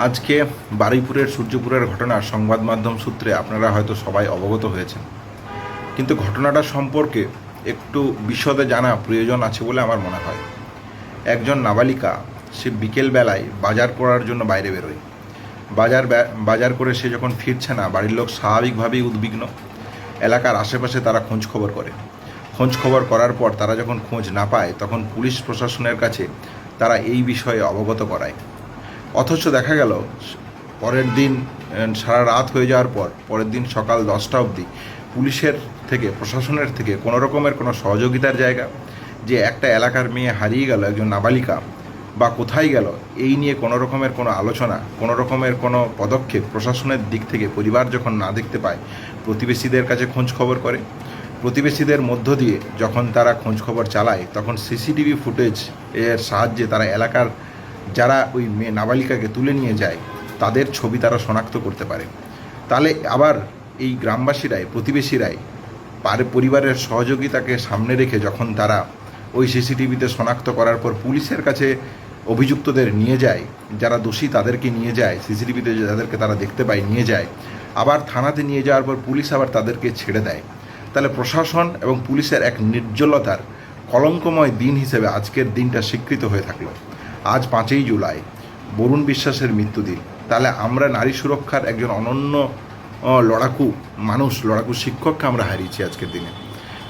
আজকে বারুইপুরের সূর্যপুরের ঘটনার সংবাদ মাধ্যম সূত্রে আপনারা হয়তো সবাই অবগত হয়েছেন, কিন্তু ঘটনাটা সম্পর্কে একটু বিশদে জানা প্রয়োজন আছে বলে আমার মনে হয়। একজন নাবালিকা সে বিকেলবেলায় বাজার করার জন্য বাইরে বেরোয়। বাজার করে সে যখন ফিরছে না, বাড়ির লোক স্বাভাবিকভাবেই উদ্বিগ্ন। এলাকার আশেপাশে তারা খোঁজ খবর করার পর তারা যখন খোঁজ না পায়, তখন পুলিশ প্রশাসনের কাছে তারা এই বিষয়ে অবগত করায়। অথচ দেখা গেল পরের দিন সারা রাত হয়ে যাওয়ার পর পরের দিন সকাল 10টা অবধি পুলিশের থেকে, প্রশাসনের থেকে কোনো রকমের কোনো সহযোগিতার জায়গা, যে একটা এলাকার মেয়ে হারিয়ে গেল, একজন নাবালিকা বা কোথায় গেল, এই নিয়ে কোনো রকমের কোনো আলোচনা, কোনো রকমের কোনো পদক্ষেপ প্রশাসনের দিক থেকে পরিবার যখন না দেখতে পায়, প্রতিবেশীদের কাছে খোঁজ খবর করে। প্রতিবেশীদের মধ্য দিয়ে যখন তারা খোঁজ খবর চালায়, তখন সিসিটিভি ফুটেজ এর সাহায্যে তারা এলাকার যারা ওই মেয়ে নাবালিকাকে তুলে নিয়ে যায় তাদের ছবি তারা শনাক্ত করতে পারে। তাহলে আবার এই গ্রামবাসীরাই, প্রতিবেশীরাই পরিবারের সহযোগিতাকে সামনে রেখে যখন তারা ওই সিসিটিভিতে শনাক্ত করার পর পুলিশের কাছে অভিযুক্তদের নিয়ে যায়, যারা দোষী তাদেরকে নিয়ে যায়, সিসিটিভিতে যাদেরকে তারা দেখতে পায় নিয়ে যায়, আবার থানাতে নিয়ে যাওয়ার পর পুলিশ আবার তাদেরকে ছেড়ে দেয়, তাহলে প্রশাসন এবং পুলিশের এক নির্জলতার কলঙ্কময় দিন হিসেবে আজকের দিনটা স্বীকৃত হয়ে থাকলো। আজ 5ই জুলাই, বরুণ বিশ্বাসের মৃত্যুদিন। তাহলে আমরা নারী সুরক্ষার একজন অনন্য লড়াকু শিক্ষককে আমরা হারিয়েছি আজকের দিনে।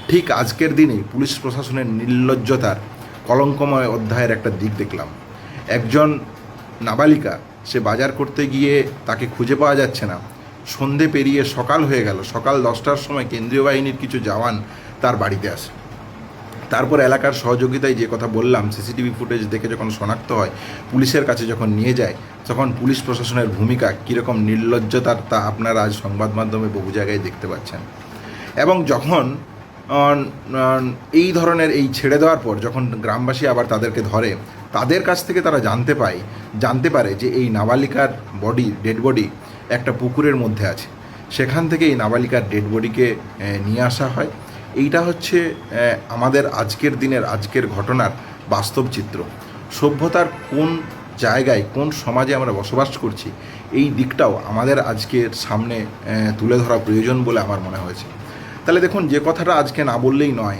ঠিক আজকের দিনেই পুলিশ প্রশাসনের নির্লজ্জতার কলঙ্কময় অধ্যায়ের একটা দিক দেখলাম। একজন নাবালিকা, সে বাজার করতে গিয়ে তাকে খুঁজে পাওয়া যাচ্ছে না। সন্ধে পেরিয়ে সকাল হয়ে গেল, সকাল 10টার সময় কেন্দ্রীয় বাহিনীর কিছু জওয়ান তার বাড়িতে আসে। তারপর এলাকার সহযোগিতায়, যে কথা বললাম, সিসিটিভি ফুটেজ দেখে যখন শনাক্ত হয়, পুলিশের কাছে যখন নিয়ে যায়, তখন পুলিশ প্রশাসনের ভূমিকা কীরকম নির্লজ্জতার তা আপনারা আজ সংবাদ মাধ্যমে বহু জায়গায় দেখতে পাচ্ছেন। এবং যখন এই ধরনের এই ছেড়ে দেওয়ার পর যখন গ্রামবাসী আবার তাদেরকে ধরে, তাদের কাছ থেকে তারা জানতে পারে যে এই নাবালিকার ডেড বডি একটা পুকুরের মধ্যে আছে। সেখান থেকে এই নাবালিকার ডেড বডিকে নিয়ে আসা হয়। এইটা হচ্ছে আমাদের আজকের দিনের, আজকের ঘটনার বাস্তব চিত্র। সভ্যতার কোন জায়গায়, কোন সমাজে আমরা বসবাস করছি, এই দিকটাও আমাদের আজকের সামনে তুলে ধরা প্রয়োজন বলে আমার মনে হয়েছে। তাহলে দেখুন, যে কথাটা আজকে না বললেই নয়,